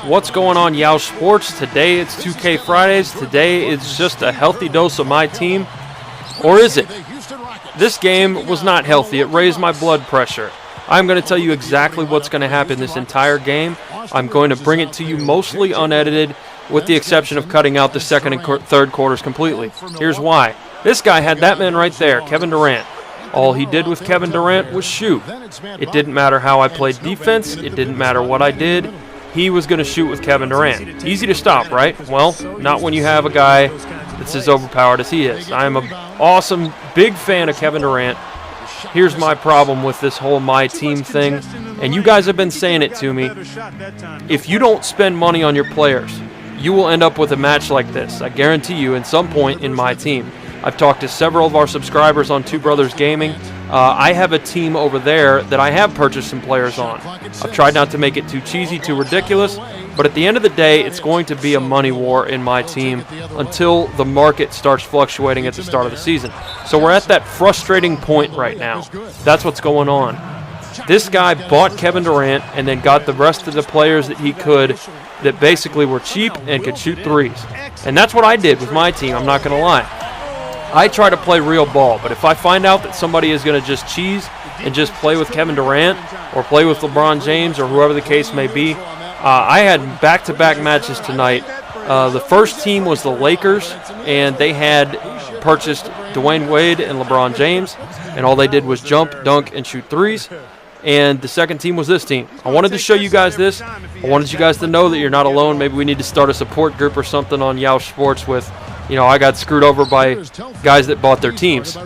What's going on, Yoush Sports? Today it's 2K Fridays. Today it's just a healthy dose of MyTEAM. Or is it? This game was not healthy. It raised my blood pressure. I'm going to tell you exactly what's going to happen this entire game. I'm going to bring it to you mostly unedited, with the exception of cutting out the second and third quarters completely. Here's why. This guy had that man right there, Kevin Durant. All he did with Kevin Durant was shoot. It didn't matter how I played defense. It didn't matter what I did. He was going to shoot with Kevin Durant. Easy to stop, right? Well, not when you have a guy that's as overpowered as he is. I'm an awesome, big fan of Kevin Durant. Here's my problem with this whole MyTEAM thing, and you guys have been saying it to me. If you don't spend money on your players, you will end up with a match like this. I guarantee you, at some point in MyTEAM. I've talked to several of our subscribers on Two Brothers Gaming. I have a team over there that I have purchased some players on. I've tried not to make it too cheesy, too ridiculous, but at the end of the day, it's going to be a money war in MyTEAM until the market starts fluctuating at the start of the season. So we're at that frustrating point right now. That's what's going on. This guy bought Kevin Durant and then got the rest of the players that he could that basically were cheap and could shoot threes. And that's what I did with my team, I'm not going to lie. I try to play real ball, but if I find out that somebody is going to just cheese and just play with Kevin Durant or play with LeBron James or whoever the case may be, I had back-to-back matches tonight. The first team was the Lakers, and they had purchased Dwayne Wade and LeBron James, and all they did was jump, dunk, and shoot threes. And the second team was this team. I wanted to show you guys this. I wanted you guys to know that you're not alone. Maybe we need to start a support group or something on Yoush Sports with, you know, I got screwed over by guys that bought their teams.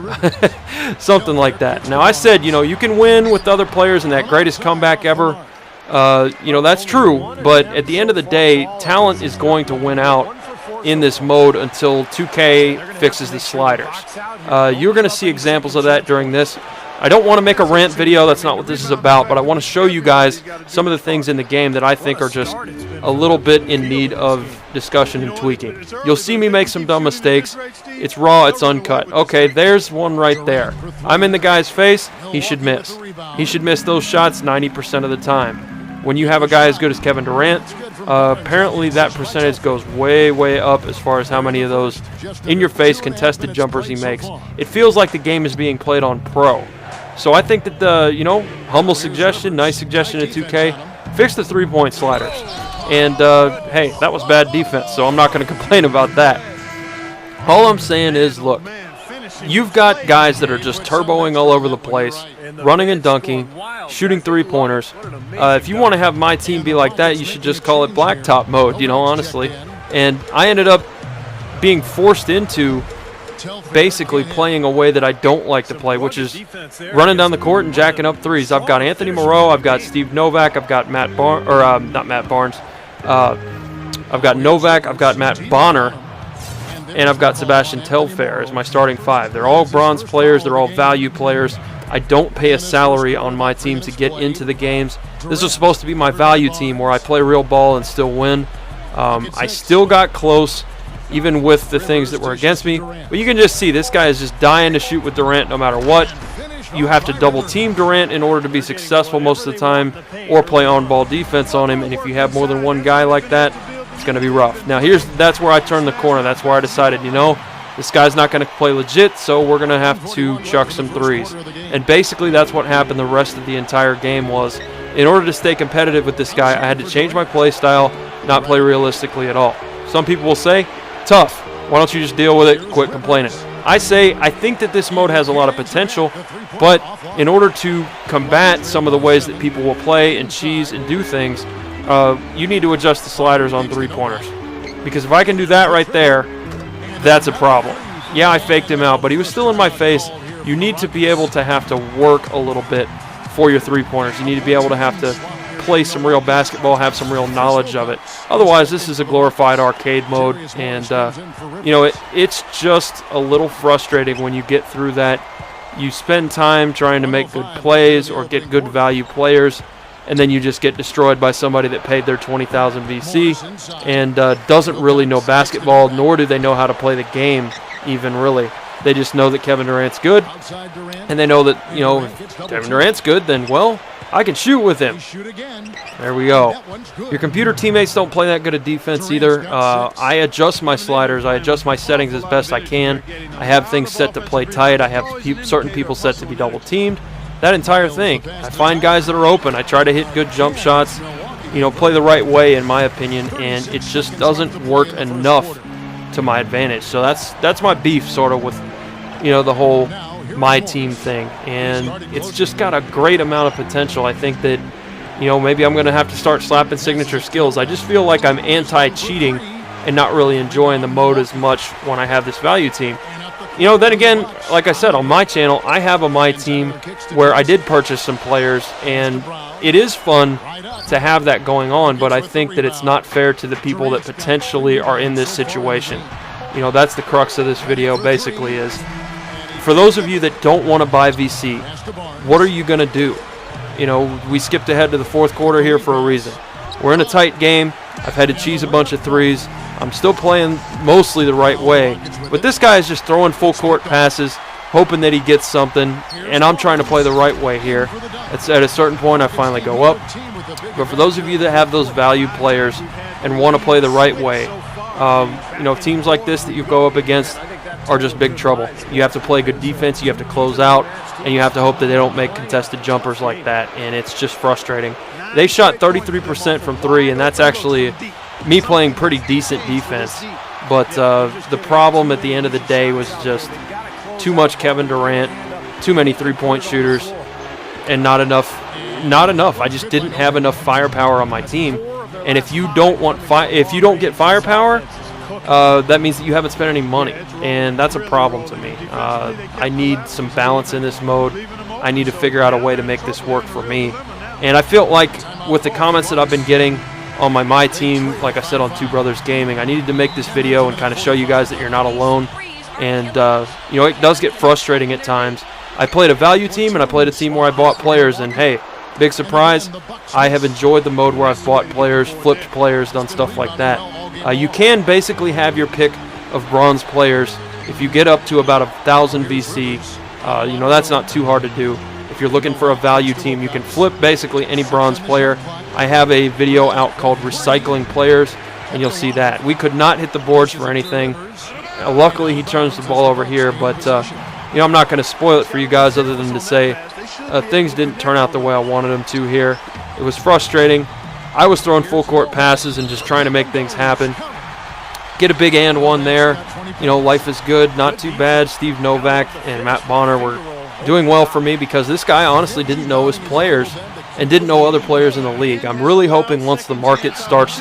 Something like that. Now, I said, you know, you can win with other players in that greatest comeback ever. You know, that's true. But at the end of the day, talent is going to win out in this mode until 2K fixes the sliders. You're going to see examples of that during this. I don't want to make a rant video, that's not what this is about, but I want to show you guys some of the things in the game that I think are just a little bit in need of discussion and tweaking. You'll see me make some dumb mistakes. It's raw, it's uncut. Okay, there's one right there. I'm in the guy's face, he should miss. He should miss those shots 90% of the time. When you have a guy as good as Kevin Durant, apparently that percentage goes way, way up as far as how many of those in-your-face contested jumpers he makes. It feels like the game is being played on pro. So I think that, you know, humble suggestion, nice suggestion to 2K, fix the three-point sliders. And, hey, that was bad defense, so I'm not going to complain about that. All I'm saying is, look, you've got guys that are just turboing all over the place, running and dunking, shooting three-pointers. If you want to have my team be like that, you should just call it blacktop mode, you know, honestly. And I ended up being forced into basically playing a way that I don't like to play, which is running down the court and jacking up threes. I've got Anthony Moreau, I've got Steve Novak, I've got Matt Barnes, or not Matt Barnes. I've got Novak, I've got Matt Bonner, and I've got Sebastian Telfair as my starting five. They're all bronze players, they're all value players. I don't pay a salary on my team to get into the games. This was supposed to be my value team where I play real ball and still win. I still got close, even with the things that were against me. But you can just see this guy is just dying to shoot with Durant no matter what. You have to double team Durant in order to be successful most of the time, or play on-ball defense on him. And if you have more than one guy like that, it's going to be rough. Now that's where I turned the corner. That's where I decided, you know, this guy's not going to play legit, so we're going to have to chuck some threes. And basically that's what happened the rest of the entire game was, in order to stay competitive with this guy, I had to change my play style, not play realistically at all. Some people will say, tough. Why don't you just deal with it, quit complaining? I say, I think that this mode has a lot of potential, but in order to combat some of the ways that people will play and cheese and do things, you need to adjust the sliders on three-pointers. Because if I can do that right there, that's a problem. Yeah, I faked him out, but he was still in my face. You need to be able to have to work a little bit for your three-pointers. You need to be able to have to play some real basketball, have some real knowledge of it. Otherwise, this is a glorified arcade mode, and you know, it's just a little frustrating when you get through that. You spend time trying to make good plays or get good value players, and then you just get destroyed by somebody that paid their 20,000 VC and doesn't really know basketball, nor do they know how to play the game even, really. They just know that Kevin Durant's good, and they know that, you know, if Kevin Durant's good, then, well, I can shoot with him. There we go. Your computer teammates don't play that good of defense either. I adjust my sliders. I adjust my settings as best I can. I have things set to play tight. I have certain people set to be double teamed. That entire thing. I find guys that are open. I try to hit good jump shots, you know, play the right way, in my opinion, and it just doesn't work enough to my advantage. So that's my beef, sort of, with, you know, the whole MyTEAM thing, and it's just got a great amount of potential. I think that, you know, maybe I'm going to have to start slapping signature skills. I just feel like I'm anti-cheating and not really enjoying the mode as much when I have this value team. You know, then again, like I said, on my channel, I have a MyTEAM where I did purchase some players, and it is fun to have that going on, but I think that it's not fair to the people that potentially are in this situation. You know, that's the crux of this video, basically, is for those of you that don't want to buy VC, what are you going to do? You know, we skipped ahead to the fourth quarter here for a reason. We're in a tight game. I've had to cheese a bunch of threes. I'm still playing mostly the right way, but this guy is just throwing full court passes, hoping that he gets something, and I'm trying to play the right way here. It's at a certain point I finally go up. But for those of you that have those value players and want to play the right way, you know, teams like this that you go up against are just big trouble. You have to play good defense, you have to close out, and you have to hope that they don't make contested jumpers like that, and it's just frustrating. They shot 33% from three, and that's actually me playing pretty decent defense. But the problem at the end of the day was just too much Kevin Durant, too many three-point shooters, and not enough. I just didn't have enough firepower on my team. And if you don't get firepower, that means that you haven't spent any money, and that's a problem to me. I need some balance in this mode. I need to figure out a way to make this work for me. And I feel like with the comments that I've been getting on my MyTEAM, like I said on Two Brothers Gaming, I needed to make this video and kind of show you guys that you're not alone. And you know, it does get frustrating at times. I played a value team and I played a team where I bought players, and hey, big surprise, I have enjoyed the mode where I've bought players, flipped players, done stuff like that. You can basically have your pick of bronze players. If you get up to about 1,000 VC, you know, that's not too hard to do. If you're looking for a value team, you can flip basically any bronze player. I have a video out called Recycling Players, and you'll see that. We could not hit the boards for anything. Luckily, he turns the ball over here, but you know, I'm not going to spoil it for you guys other than to say things didn't turn out the way I wanted them to here. It was frustrating. I was throwing full court passes and just trying to make things happen. Get a big and one there. You know, life is good, not too bad. Steve Novak and Matt Bonner were doing well for me because this guy honestly didn't know his players and didn't know other players in the league. I'm really hoping once the market starts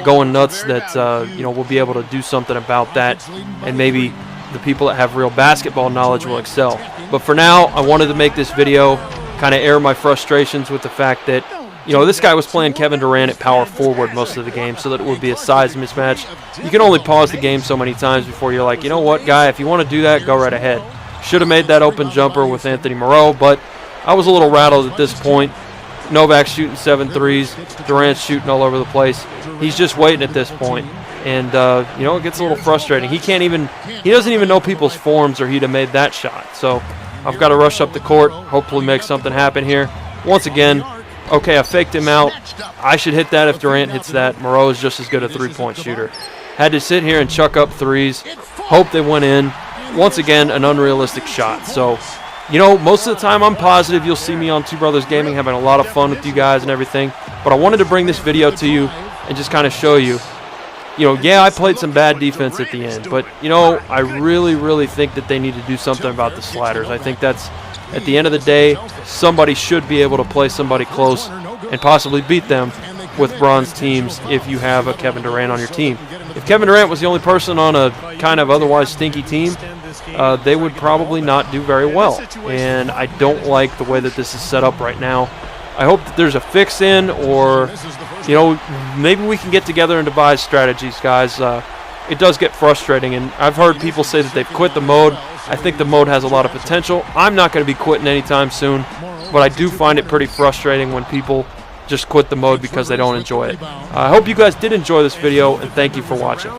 going nuts that you know, we'll be able to do something about that, and maybe the people that have real basketball knowledge will excel. But for now, I wanted to make this video, kind of air my frustrations with the fact that, you know, this guy was playing Kevin Durant at power forward most of the game, so that it would be a size mismatch. You can only pause the game so many times before you're like, you know what, guy, if you want to do that, go right ahead. Should have made that open jumper with Anthony Moreau, but I was a little rattled at this point. Novak's shooting 7 threes. Durant's shooting all over the place. He's just waiting at this point. And, you know, it gets a little frustrating. He doesn't even know people's forms, or he'd have made that shot. So I've got to rush up the court, hopefully make something happen here. Once again, okay, I faked him out. I should hit that if Durant hits that. Moreau is just as good a three-point shooter. Had to sit here and chuck up threes. Hope they went in. Once again, an unrealistic shot. So, you know, most of the time I'm positive you'll see me on Two Brothers Gaming having a lot of fun with you guys and everything. But I wanted to bring this video to you and just kind of show you, you know, yeah, I played some bad defense at the end. But, you know, I really, really think that they need to do something about the sliders. I think that's, at the end of the day, somebody should be able to play somebody close and possibly beat them with bronze teams if you have a Kevin Durant on your team. If Kevin Durant was the only person on a kind of otherwise stinky team, they would probably not do very well. And I don't like the way that this is set up right now. I hope that there's a fix in, or, you know, maybe we can get together and devise strategies, guys. It does get frustrating, and I've heard people say that they've quit the mode. I think the mode has a lot of potential. I'm not going to be quitting anytime soon, but I do find it pretty frustrating when people just quit the mode because they don't enjoy it. I hope you guys did enjoy this video, and thank you for watching.